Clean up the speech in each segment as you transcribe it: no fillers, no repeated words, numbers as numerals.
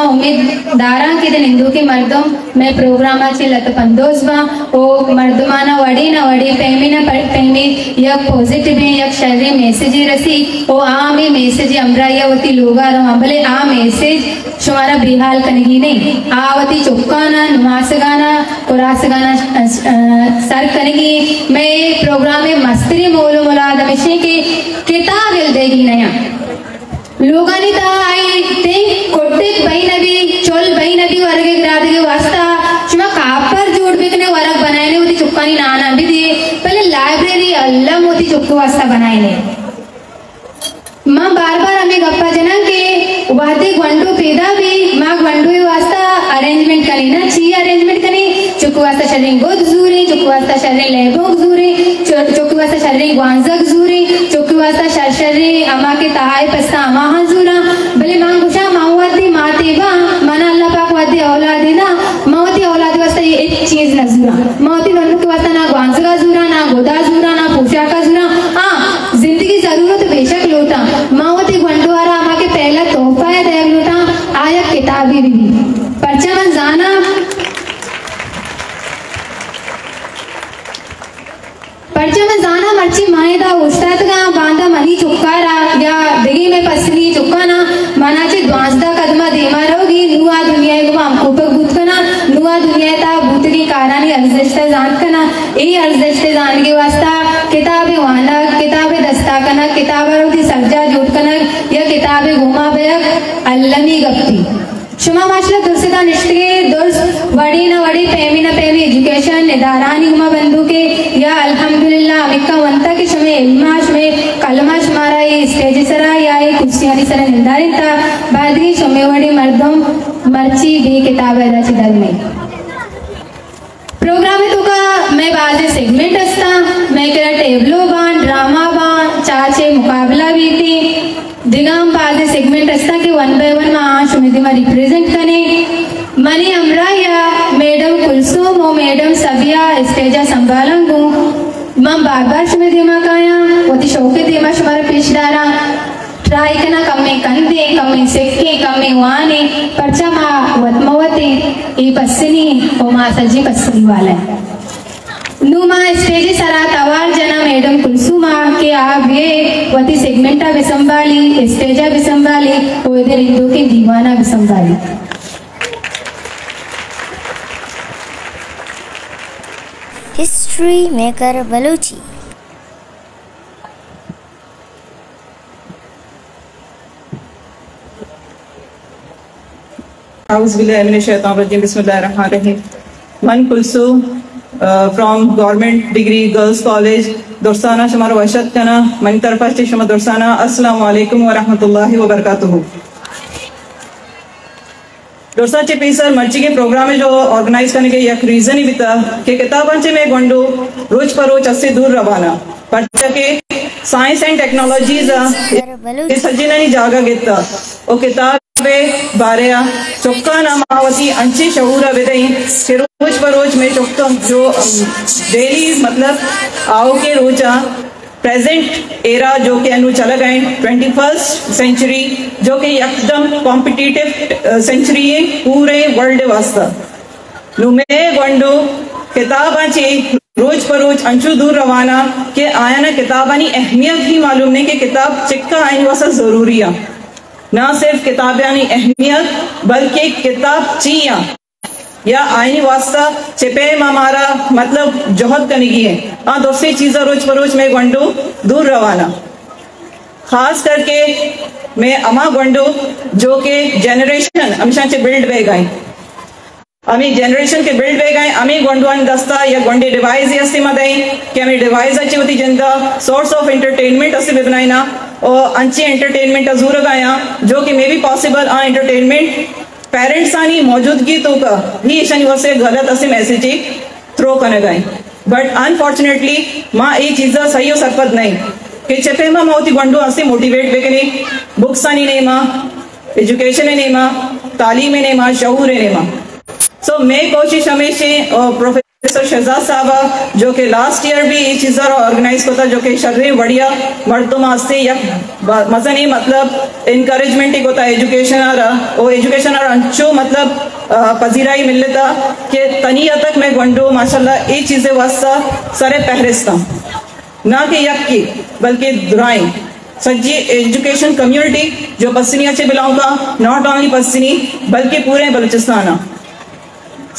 उम्मीददारा के दिन हिंदू के मर्दों में प्रोग्राम अच्छे लतपंदोजवा ओ मर्दमाना वड़ी ना वड़ी पेमी ना पेमी यक पॉजिटिव है यक शरीर मैसेज रसी ओ आम ही मैसेज अमरा या वती लोगा रहा भले आ मैसेज शुमारा बिहाल कनगी नहीं आवती चुपकाना नुमासगाना कुरासगाना सर कनगी मैं प्रोग्राम में मस्तरी मोलो मुलाद मिशे के किताब हिल देगी नया लोगानी ता आई थिंक कोटिक भाई नबी चोल भाई नबी वर्ग ग्राद के वास्ता शुमा कापर जोड़ बिकने वर्ग बनाए ने उती चुपकानी नाना भी दिए पहले लाइब्रेरी अल्लाह मोती चुपको वास्ता बनाए ने माँ बार बार हमें गप्पा जना के वादे गंडू पैदा भी माँ गंडू वास्ता अरेंजमेंट करी ना ची अरेंजमेंट करी चुपको वास्ता शरीर गोद जूरी चुपको वास्ता शरीर लेबोग जूरी चुपको वास्ता शरीर ग्वांजक जूरी चुपको वास्ता शरीर अमा के ताहाई पस्ता अमा हजूरा भले माँ गुशा माऊवादी माते बा मना अल्लाह पाक वादे औलादी ना मौती औलादी वास्ता ये एक चीज नजूरा मौती गंडू के वास्ता ना ग्वांजका जूरा ना गोदा जूरा ना पोशाका जूरा हाँ जिंदगी जरूरत बेशक लोटा मावती गंडवारा अमा के पहला तोहफा है देव लोटा आया किताबी भी पर्चा मन जाना पर्चा में जाना मर्ची माएदा उस्ताद का बांधा मनी चुक्कारा या दिगी में पसली चुक्काना मनाचे द्वांसदा कदमा देमा रहोगी नुआ दुनिया को हमको पे भूत कना नुआ दुनिया ता भूत की कारानी अर्जश्ते जान कना ये अर्जश्ते जान के वास्ता किताबे वाना किताबे दस्ता कना किताबे रोती सब्जा जोड़ कना या किताबे घुमा बेक अल्लमी गप्ती शुमा माशला दुर्सिदा निष्ठे दुर्स वड़ी ना वड़ी पेमी ना पेमी एजुकेशन निदारानी गुमा बंधु के या अल्हम्दुलिल्लाह अमिका वंता के शुमे इल्मा शुमे कलमा शुमारा ये स्टेज सरा या ये कुर्सियानी सरा निदारिन था बादगी शुमे वड़ी मर्दों मर्ची भी किताब है दाची दल में प्रोग्राम में तो का मैं बाजे सेगमेंट अस्ता मैं करा टेबलो बान ड्रामा बान चाचे मुकाबला भी थी दिगाम बाजे सेगमेंट अस्ता के 1 by 1 मां शुमिदी मा रिप्रेजेंट कने मनी अमरा या मैडम कुलसुम और मैडम सबिया स्टेजा संभालंगू मां बार-बार शुमिदी मा काया वती शौके दे मा शुमारा पेशदारा ट्राई करना कमे कंदे कमे सेके कमे वाने परचा मा वतमवते ई पसनी ओ मा सजी पसनी वाला नुमा स्टेज सरा तवार जना मैडम कुलसुमा के आप ये वती सेगमेंटा भी संभाली स्टेजा भी संभाली और इधर हिंदू के दीवाना भी संभाली हिस्ट्री मेकर बलूची मन Kulsum from government degree girls college दोस्ताना शुमार वशत कना मनी तरफा से शुमा दोस्ताना अस्सलाम वालेकुम व रहमतुल्लाहि व बरकातुहू दोस्ता चे पीसर मर्ची के प्रोग्राम में जो ऑर्गेनाइज करने के एक रीजन ही बिता कि किताबन चे में गंडो रोज पर रोज अस्से दूर रवाना पर के साइंस एंड टेक्नोलॉजीज इस सजीना नहीं जागा गिता ओ किताब बारे चौक्का नामावती अंची शहूरा विदई कि रोज पर रोज में चौक्का जो डेली मतलब आओ के रोजा प्रेजेंट एरा जो कि अनु चला गए 21st सेंचुरी जो कि एकदम कॉम्पिटिटिव सेंचुरी है पूरे वर्ल्ड वास्ता नुमे गंडो किताबाची रोज पर रोज अंचू दूर रवाना के आया ना किताबानी अहमियत ही मालूम नहीं कि किताब चिक्का आइन वास्ता जरूरी है ना सिर्फ किताबानी अहमियत बल्कि किताब चिया या आईनी वास्ता चिपे हमारा मतलब जोहद करने की है हाँ दूसरी चीज़ें रोज पर रोज में गंडू दूर रवाना खास करके मैं अमा गंडू जो कि जनरेशन हमेशा से बिल्ड वे गए अमी जनरेशन के बिल्ड वे गए अमी गंडवान दस्ता या गंडे डिवाइस ये मदई कि हमें डिवाइस अच्छी होती जिंदा सोर्स ऑफ एंटरटेनमेंट असे बनाई ना और अंची एंटरटेनमेंट जरूर गाया जो कि मे बी पॉसिबल आ एंटरटेनमेंट पेरेंट्स आनी मौजूदगी तो का भी ईशानी वसे गलत असे मैसेज थ्रो करने गए बट अनफॉर्चुनेटली माँ ये चीज़ सही हो सकत नहीं कि चपे माँ होती गंडो असे मोटिवेट बेकने बुक्स आनी नहीं माँ एजुकेशन नहीं माँ तालीम नहीं माँ शऊर नहीं माँ सो मैं कोशिश हमेशा प्रोफेसर प्रोफेसर शहजाद साहब जो कि लास्ट ईयर भी ये चीज़ ऑर्गेनाइज होता जो कि शर्री बढ़िया मर्दों वास्ते या मजा नहीं मतलब इनकरेजमेंट ही होता एजुकेशन और एजुकेशन और अंचो मतलब पजीराई मिल लेता कि तनिया तक मैं गंडो माशाल्लाह ये चीज़ें वास्ता सरे पहरिस्ता ना कि यक की बल्कि दुराई सज्जी एजुकेशन कम्युनिटी जो पश्चिमी से बिलोंग का नॉट ओनली पश्चिमी बल्कि पूरे बलूचिस्तान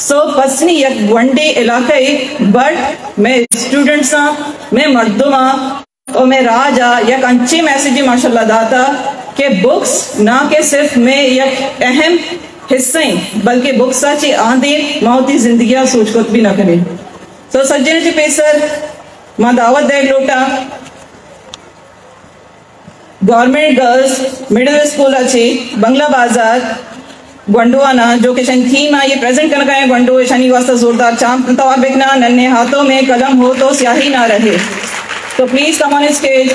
सो पश्चिमी यक वनडे इलाका बट मैं स्टूडेंट्स मैं मर्दों और मैं राजा यक अच्छे मैसेज माशाल्लाह दाता के बुक्स ना के सिर्फ मैं यक अहम हिस्से बल्कि बुक्स ची आंदे मौती जिंदगी सोच को भी ना करें सो सज्जन जी पेसर मां दावत दे लोटा गवर्नमेंट गर्ल्स मिडिल स्कूल अच्छे बंगला बाजार गंडुआना जो कि शन थीम है ये प्रेजेंट करना है गंडो शनि वास्ता जोरदार चांप तवा बिकना नन्हे हाथों में कलम हो तो स्याही ना रहे तो please come on stage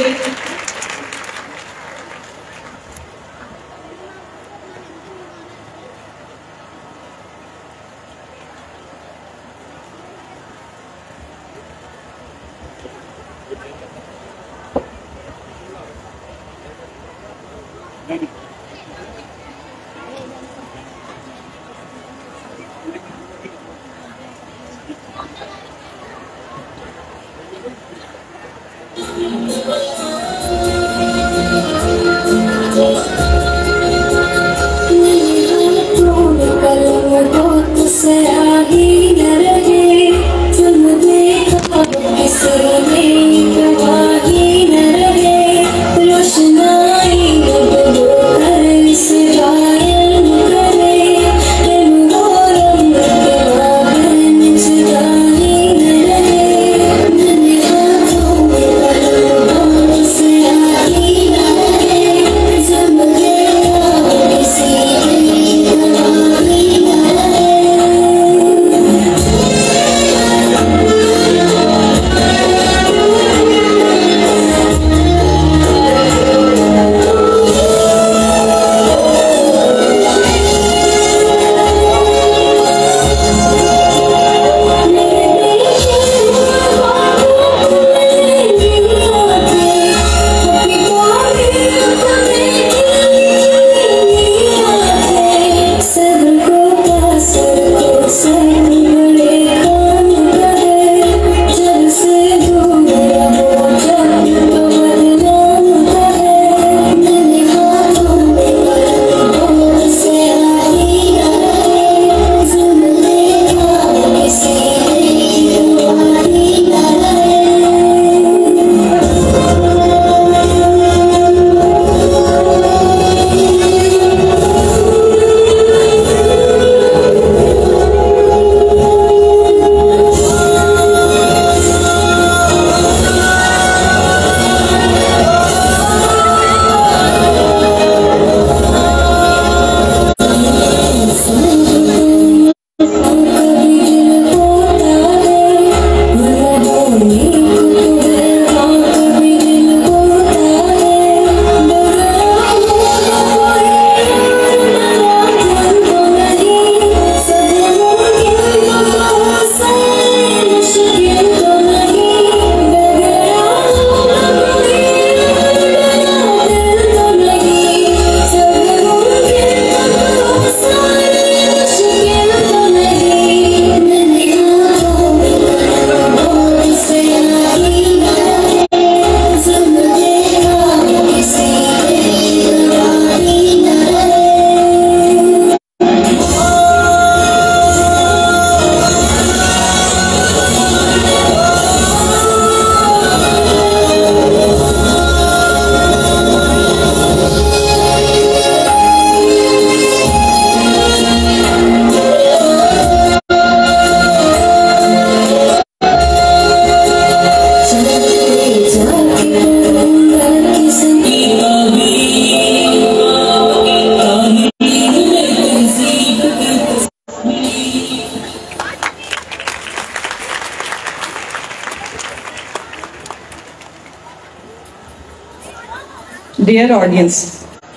dear audience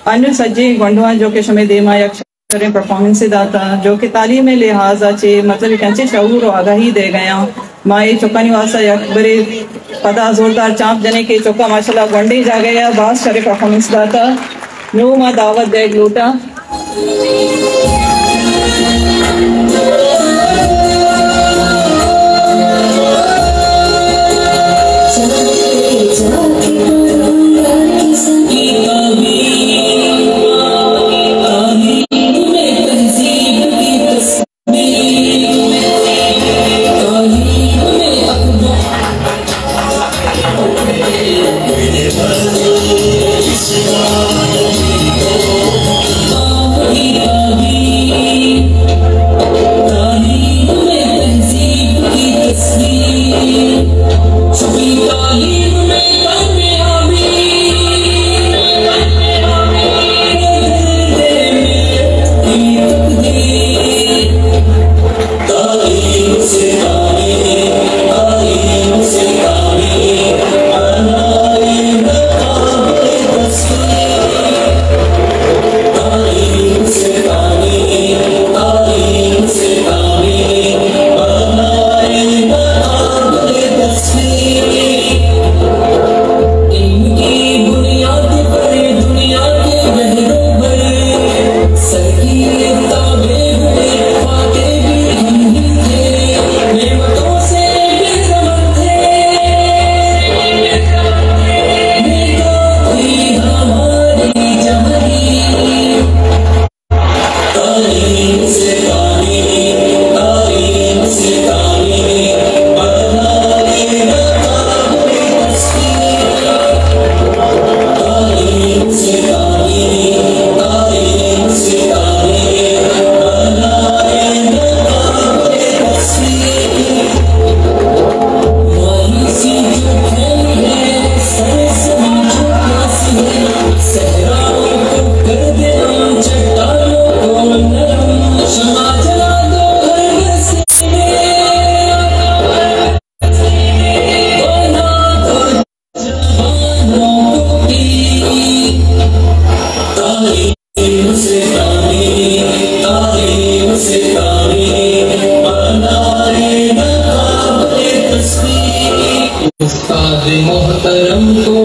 Anil सज्जी गंडुआ जो कि शमे देमा यक परफॉर्मेंस दाता जो कि तालीम लिहाज आचे मतलब एक शऊर और आगाही दे गया माए चौका निवासा या बड़े पदा जोरदार चाँप जने के चौका माशाल्लाह वनडे जा गया बास शरे परफॉर्मेंस दाता नो मा दावत दे लोटा मोहतरम को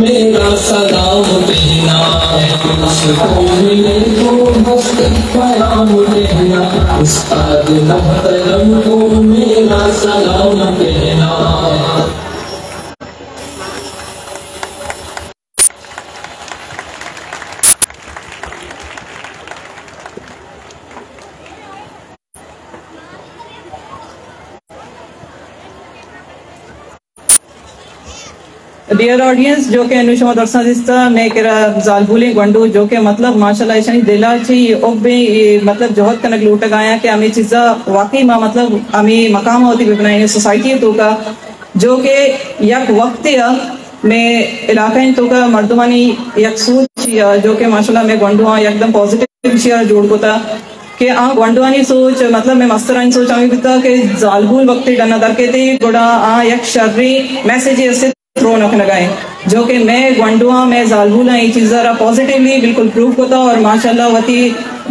मेरा सलाम कहना उसको मिले तो बस प्याम कहना उस्ताद मोहतरम को मेरा सलाम कहना डियर ऑडियंस जो के अनुशमा दर्शन दिस्ता मैं केरा जालबुले गंडू जो के मतलब माशाल्लाह ऐसा नहीं दिला चाहिए अब भी मतलब जोहत कनक लूट गाया कि हमें चीज़ा वाकई माँ मतलब हमें मकाम होती भी बनाई सोसाइटी तो का जो के यक वक्त या मैं इलाका तो का मर्दमानी यक सोच जो के माशाल्लाह मैं गंडू एकदम पॉजिटिव शेयर जोड़ को था कि गंडवानी सोच मतलब मैं मस्तरानी सोच आमी बिता कि जालबुल वक्त डना दरके थे गोड़ा यक शर्री मैसेज ऐसे थ्रो नख लगाए जो कि मैं गंडुआ में जालबुला ये चीज़ ज़रा पॉजिटिवली बिल्कुल प्रूव होता और माशाल्लाह वती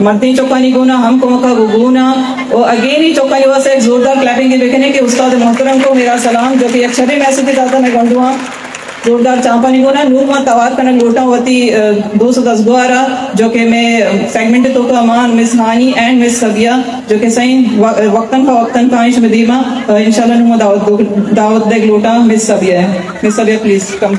मर्दी चौकानी गुना हमको मका गुना और अगेन ही चौकानी हुआ से एक जोरदार क्लैपिंग के देखने के उस्ताद मोहतरम को मेरा सलाम जो कि अक्षर मैसेज जाता मैं गंडुआ जोरदार चांपानी गुना नूरमा तवार कनक लोटा होती 210 गुआरा जो कि मैं सेगमेंट तो का मान मिस हानी एंड मिस सबिया जो कि सही वक्तन का आइश मदीमा इंशाल्लाह नुमा दावत देख लोटा मिस सबिया है मिस सबिया प्लीज कम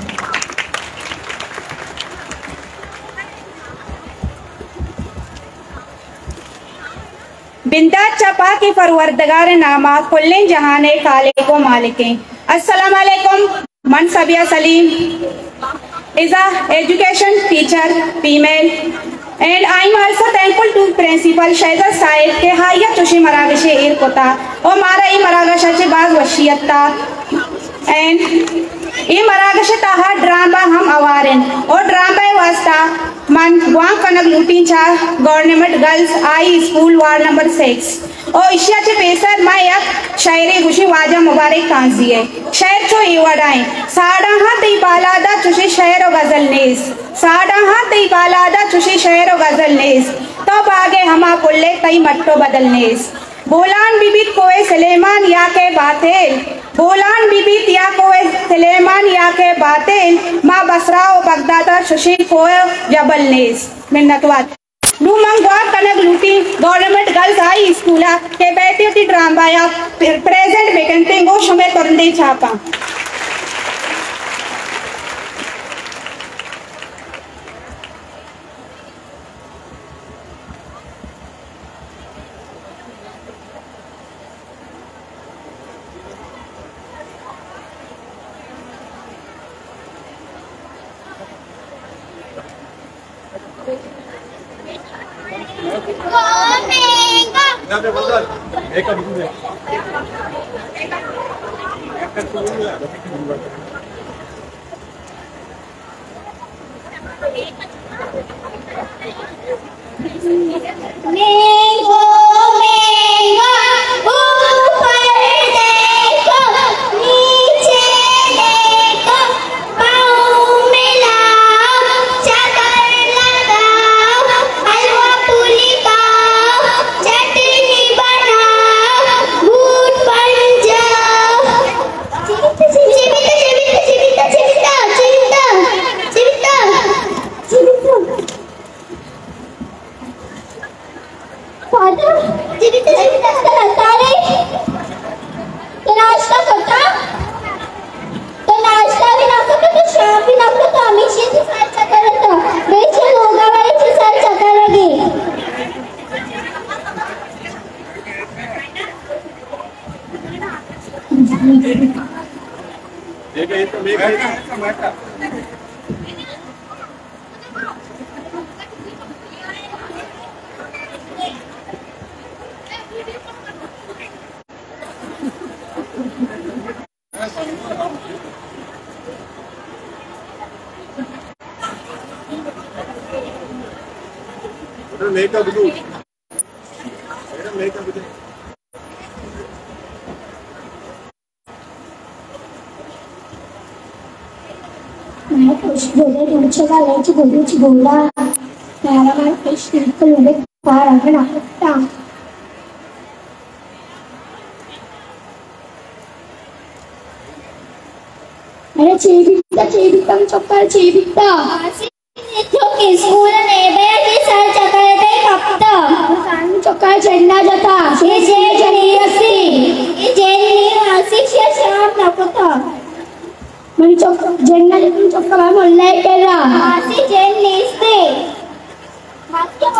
बिंदा चपा के फरवरदगार नामा कुल्ले जहाने काले को मालिके अस्सलाम वालेकुम मन सबिया Salim is a education teacher female and I am also thankful to principal Shaida Said के हाया चुशी मरागशे एर कोता और मारा ये मरागशाचे बाज वशियता and ये मरागशे ताहा ड्रामा हम अवारें और ड्रामा वास्ता मन वां कनक लूटी छा government girls high school ward number 6 और इश्याचे पेसर मा एक शायरी गुशी वाजा मुबारक कांजी है शायर चो इवडाएं साड़ा हा तई बालादा चुशी शायर और गजल नेस साड़ा हा तई बालादा चुशी शायर और गजल नेस तब आगे हमा पुल्ले तई मट्टो बदल नेस बोलान बीबी कोए सलेमान या के बातेल बोलान बीबी या कोए सलेमान या के बातेल माँ बसरा और बगदादा चुशी कोए जबल नेस मिन्नतवाद लूमंगवा कनक लूटी गवर्नमेंट गर्ल्स हाई स्कूल के बैठे थी ड्रामा या प्रेजेंट वैकेंसी गो शमे तरंदे छापा मैं खुश बोले तुमसे का लेच बोलूं ची बोला मेरा मैं खुश निकल लगे बाहर आके ना सकता मेरे चेबिता चक्कर जो के स्कूल ने बया के सर चक्कर दे कपता सान चक्कर चढ़ना जाता ये जे जनियसी ये जेनियसी शाम ना पता मनी चौक जेन्ना लेकिन चौका मैं मोल्ले कर रहा आसी जेन नीस्ते हाथ क्या